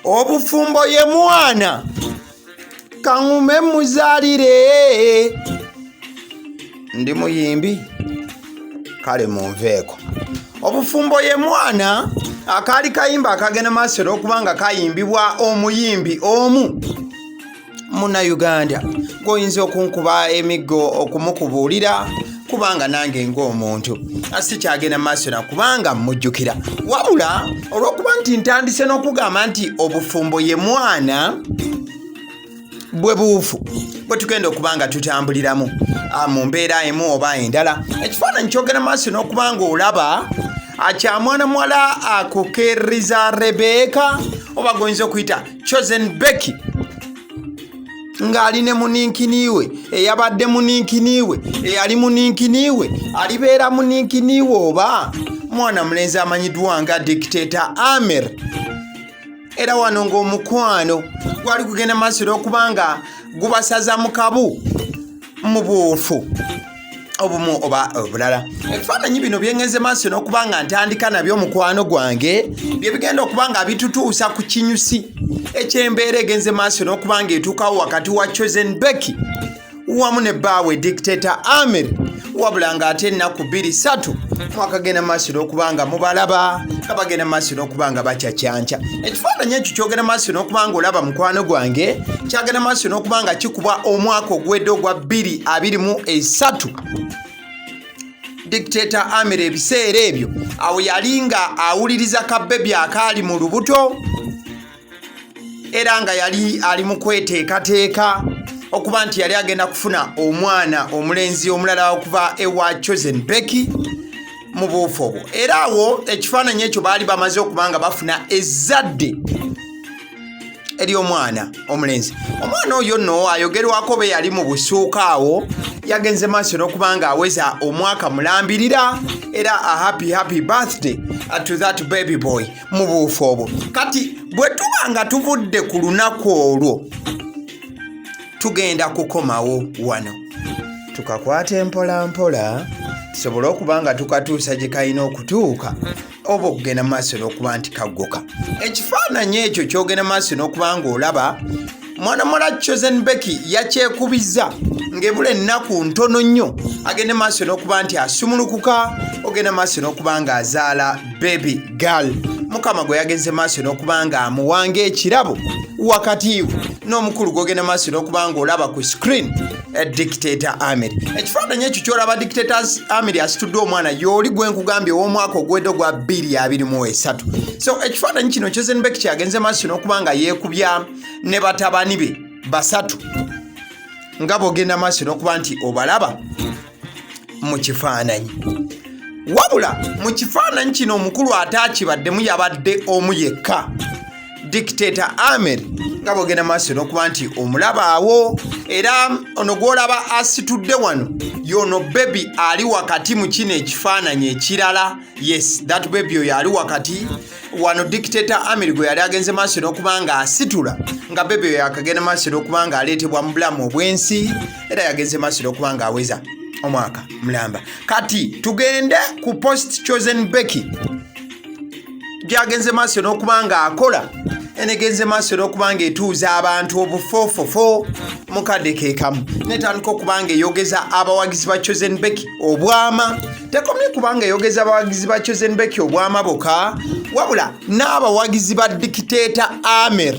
obufumbo ye mwana kaŋume muzaalire ndi muyimbi kale munveeko obufumbo ye mwana akaali kayimba akagenda maaso okubanga kayimbibwa omuyimbi omu Munnayuganda goyinza okunkuba emiggo okumukubuulira kubanga nange ng'omuntu sikyagenda maaso nakubanga mmujjukira wabula olw'okuba nti ntandise n'okugamba nti obufumbo ye mwana bwe buufu bwe tugenda okubanga tutambuliramu mu mbeera emu oba endala ekifaananyi kyogenda maaso n'okubanga olaba akyamwana muwala akukerriza Rebecca oba goyinza okuyita chosen Becky ng'ali ne muninkiniiwe eyabadde muninkiniiwe eyali muninkiniiwe alibeera muninkiniiwe oba mwana mulenzi amanyiddwa nga dictator Amer. Era wano ng'omukwano gwali kugenda maaso okubanga gubasaza mu kabu mu buufu obumu oba obulala. Ebifaananyi bino byengenze maaso n'okubanga ntandika nabyo mukwano gwange bye bigenda okubanga bitutuusa ku kinyusi eky'embeera egenze maaso n'okubanga etuukawo wakati wa chosen Becky wamu ne bbaawe dictator Amer wabula ng'ate ennaku 2-3 mwakagenda maaso n'okubanga mubalaba nga bagenda maaso n'okubanga bakyakyanca. Ekifaananyi ekyo kyogenda maaso n'okubanga olaba mukwano gwange kyagenda maaso n'okubanga kikuba omwaka ogwedde ogwa 2023. Dictator Amer ebiseera ebyo awo yali nga awuliriza kabebi akaali mu lubuto era nga yali ali mu kweteekateeka okuba nti yali agenda kufuna omwana omulenzi omulala okuva ewa chosen Becky mu buufu obwo. Era awo ekifaananyi ekyo baali bamaze okubanga bafuna ezzadde ery'omwana omulenzi. Omwana oyo nno ayogerwako be yali mu busuuka awo yagenze maaso n'okubanga aweza omwaka mulambirira era a happy birthday to that baby boy mu buufu obwo. Kati bwe tuba nga tuvudde ku lunaku olwo tugenda kukomawo wano tukakwata empola mpola tusobole okuba nga tukatuusa gye kalina okutuuka oba okugenda maaso n'okuba nti kaggoka. Ekifaananyi ekyo kyogenda maaso n'okuba nga olaba mwana muwala chosen Becky yakyekubizza ng'ebula ennaku ntono nnyo agende maaso n'okuba nti asumulukuka ogenda maaso n'okuba nga azaala baby girl mukama gwe yagenze maaso n'okuba nga amuwanga ekirabo wakati n'omukulu gwogenda maaso n'okuba nga olaba ku screen dictator Amer. Ekifaananyi ekyo kyolaba dictator Amer asitudde omwana y'oli gwe nkugambye ow'omwaka ogwedde ogwa 2023. So ekifaananyi kino chosen Becky kyagenze maaso n'okuba nga yeekubya ne batabani be 3 nga bw'ogenda maaso n'okuba nti obalaba mu kifaananyi. Wabula mu kifaananyi kino omukulu ate akibaddemu yabadde omu yekka dictator Amer nga bw'ogenda maaso n'okuba nti omulaba awo era ono gw'olaba asitudde wano yono baby ali wakati mu kino ekifaananyi ekirala. Yes, that baby oyo ali wakati wano dictator Amer gwe yali agenze maaso n'okuba nga asitula nga baby oyo akagenda maaso n'okuba nga aleetebwa mu bulamu obw'ensi era yagenze maaso n'okuba nga aweza omwaka mulamba. Kati tugende ku post chosen Becky gyagenze maaso n'okuba nga akola enegenze maaso n'okuba nga etuuza abantu obufoofofo mu kadde ke kamu netandika okuba nga eyogeza abawagizi ba chosen Becky obwama. Tekomye kuba nga eyogeza abawagizi ba chosen Becky obwama boka wabula n'abawagizi ba dictator Amer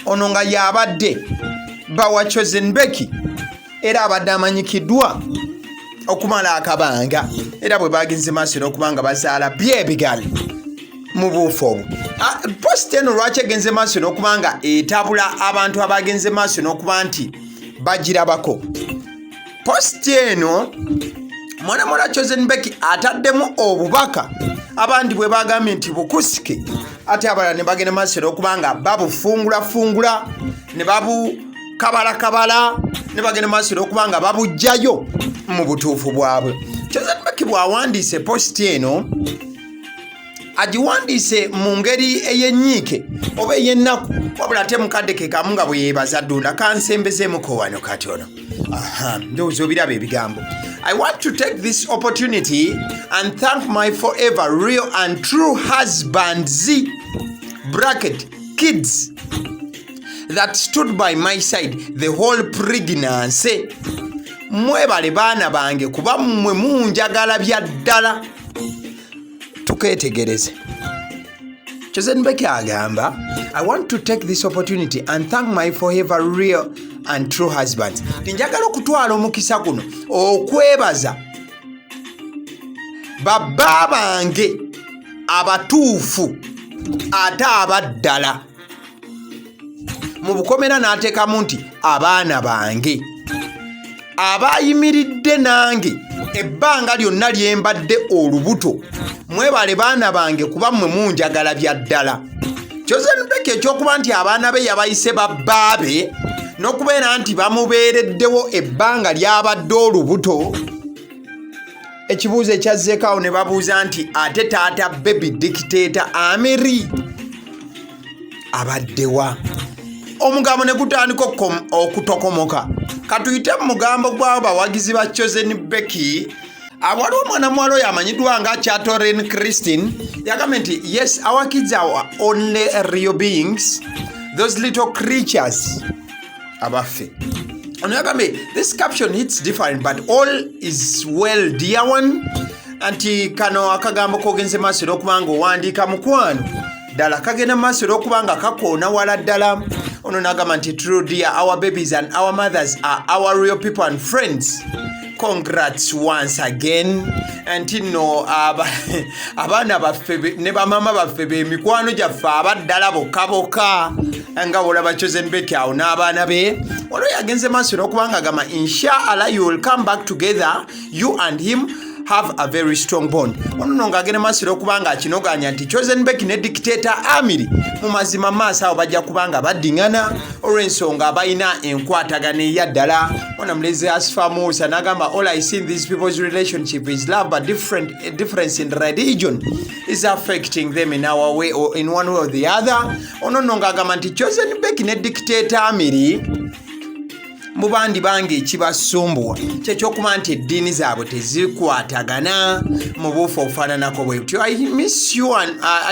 ono nga yabadde bawa chosen Becky era abadde amanyikiddwa okumala akabanga era bwe bagenze maaso n'okuba nga bazaala byebigali mu buufu obwo. Post eno lwaki egenze maaso n'okuba nga etabula abantu abagenze maaso n'okuba nti bagirabako. Post eno mwana muwala chosen Becky ataddemu obubaka abandi bwe bagambye nti bukusike ate abalala ne bagenda maaso n'okuba nga babufungulafungula ne babukabala ne bagenda maaso n'okuba nga babujjayo mu butuufu bwabwe. Chosen Becky bw'awandiise post eno agiwandiise mu ngeri ey'ennyiike oba ey'ennaku wabula ate mukadde ke kamu nga bwe yeebaza ddunda kansembezeemuko wano katono. Ndowooza obiraba ebigambo. I want to take this opportunity and thank my forever real and true husband Z bracket kids that stood by my side the whole pregnancy. Mwebale baana bange kuba mmwe munjagala bya ddala. Tuketegereze. Chosen Becky agamba, I want to take this opportunity and thank my forever real and true husbands. Njagala okutwala omukisa guno okwebaza baba bange abatuufu ate abaddala. Mu bukomera n'ateekamu nti abaana bange abayimiridde nange ebbanga lyonna lye mbadde olubuto. Mwebale baana bange kuba mmwe munjagala bya ddala. Chosen Becky ekyokuba nti abaana be yabayise babbaabe n'okubeera nti bamubeereddewo ebbanga lyabadde olubuto. Ekibuuzo ekyazzeekaawo ne babuuza nti ate taata baby dictator Amiri abaddewa. Omugambo ne gutandika okutokomoka. Katuyite mu mugambo gw'abo bawagizi ba Chosen Becky. Waliwo omwana muwala oyo amanyiddwa nga Chatoren Christine yagambye nti yes, our kids are only real beings, those little creatures abaffe. Ono yagambye this caption hits different but all is well dear one. Anti kano akagambo kogenze maaso n'okubanga owandiika mukwano ddala kagenda maaso n'okubanga kakoona wala ddala. Ono n'agamba nti true dear, our babies and our mothers are our real people and friends. Congrats once again. Anti no abaana baffe ne bamama baffe be mikwano gyaffe abaddala bokka nga olaba Chosen Becky awo n'abaana be. Ono yagenze maaso n'okubanga agamba inshallah you will come back together, you and him have a very strong bond. Ono ng'agenda maaso n'okubanga akinoganya nti Chosen Becky ne dictator Amiri mu mazima maaso awo bajja kubanga baddiŋŋana olw'ensonga abalina enkwatagana eya ddala. Ono mulezi Asfa Musa n'agamba all I see in these people's relationship is love, but difference in religion is affecting them in our way or in one way or the other. Ono ng'agamba nti Chosen Becky ne dictator Amiri mu bandi bange ekibasumbuwa kyekyokuba nti eddiini zaabwe tezikwatagana mu buufu obufaananako bwe butyo. I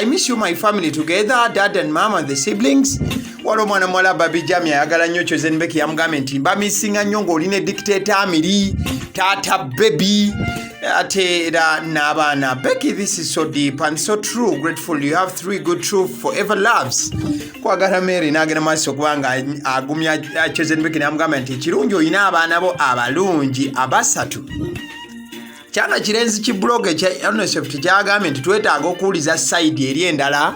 miss you my family together, dad and mom and the siblings. Waliwo omwana muwala Babi Jami ayagala nnyo Chosen Becky yamugambye nti mbamisinga nnyo ng'olina dictator Amiri, taata baby ate era n'abaana. Becky, this is so deep and so true. Grateful you have 3 good true forever loves. Kwagala Mary n'agenda maaso kubanga agumya Chosen Becky n'amugamba nti ekirungi olina abaana bo abalungi abasatu. Kyana kirenzi ki blog ekya UNICEF kyagambye nti twetaaga okuwuliza side eri endala,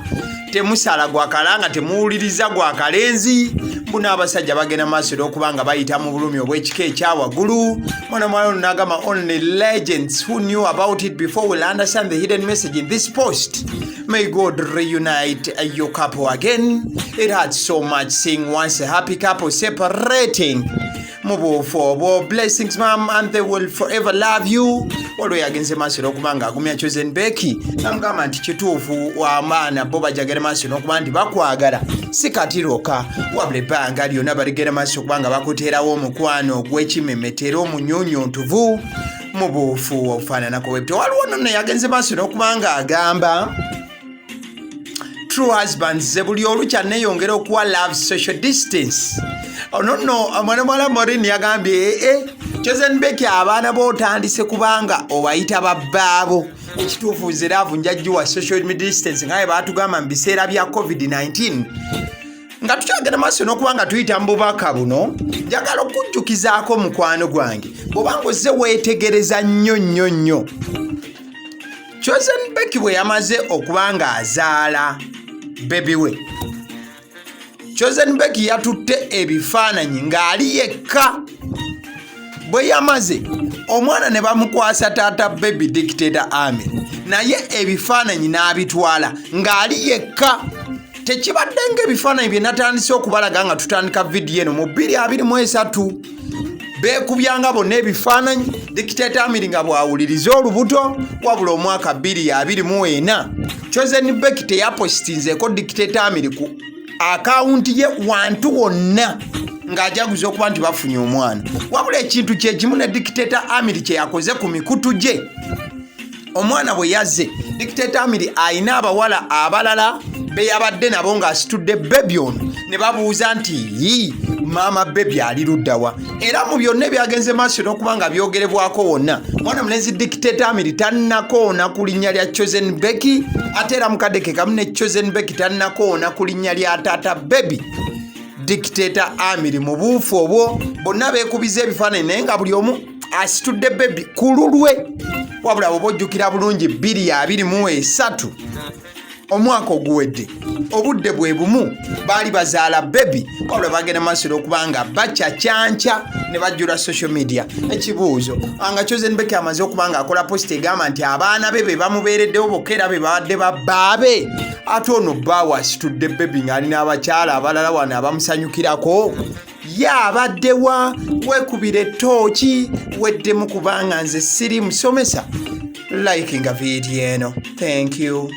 temusala gwa kalanga temuwuliriza gwa kalenzi. Mbuna abasajja bagenda maaso n'okubanga bayita mu bulumi obw'ekika ekyawaggulu. Mwana mwalo n'agamba only legends who knew about it before will understand the hidden message in this post. May God reunite your couple again. It hurts so much seeing once a happy couple separating. Mubuufu obwo. Blessings mom and they will forever love you. Olwo yagenze maaso n'okubanga agumya Chosen Becky namugamba nti kituufu w'amaana bo bajagala maaso n'okuba nti bakwagala si katiroka wabula ebbanga lyonna baligera maaso okubanga bakuteerawo omukwano ogw'ekimemetero omunyuunyuntuvu mu buufu obufaananako bwe butyo. Waliwo nno yagenze maaso n'okubanga agamba true husbands ze buli olukya neeyongera okuwa love social distance. Ono nno omwana muwala Morini yagambye Chosen Becky abaana bootandise kubanga obayita babbaabo. Ekituufu ziraavu njajjiwa social distance nga bwe baatugamba mu biseera bya COVID-19. Nga tukyagenda maaso n'okubanga tuyita mu bubaka buno, njagala okujjukizaako mukwano gwange bw'obanga ozze weetegereza nnyo. Chosen Becky bwe yamaze okubanga azaala baby we, Chosen Becky yatutte ebifaananyi ng'ali yekka. Bwe yamaze omwana ne bamukwasa taata baby dictator Amiri, naye ebifaananyi n'abitwala ng'ali yekka. Tekibadde ng'ebifaananyi bye natandise okubalaga nga tutandika vidiyo eno mu 2023. Beekubyanga bonna ebifaananyi dictator Amiri nga bwawuliriza olubuto, wabula omwaka 2024 Chosen Becky teyapositinzeeko dictator Amiri ku akawunti ye wantu wonna ng'ajaguza okuba nti bafunye omwana. Wabula ekintu kyekimu ne dictator Amiri kye yakoze ku mikutu gye. Omwana bwe yazze dictator Amiri ayina abawala abalala be yabadde nabo ng'asitudde bebi ono ne babuuza nti maama bebi ali luddawa. Era mu byonna ebyagenze maaso n'okuba nga byogerebwako wonna, mwana mulenzi dictator Amiri tannakoona ku linnya lya Chosen Becky, ate era mukadde ke kamu ne Chosen Becky tannakoona ku linnya lya taata bebi. Dictator Amiri mu buufu obwo bonna beekubiza ebifaananyi naye nga buli omu asitudde bebi ku lulwe. Wabula bw'oba ojjukira bulungi 2023 omwaka oguwedde obudde bwe bumu baali bazaala bebi, wabula bagenda maaso n'okuba nga bakyacyanca ne bajjula social media. Ekibuuzo nga Chosen Becky amaze okuba nga akola posita egamba nti abaana be bamubeereddewo bokka era be babadde babbaabe, ate ono bbaawe asitudde bebi ng'alina abakyala abalala wano abamusanyukirako. Ye abaddewa? Weekubira ettooki weddemu kubanga nze siri musomesa. Likinga vidiyo eno. Thank you.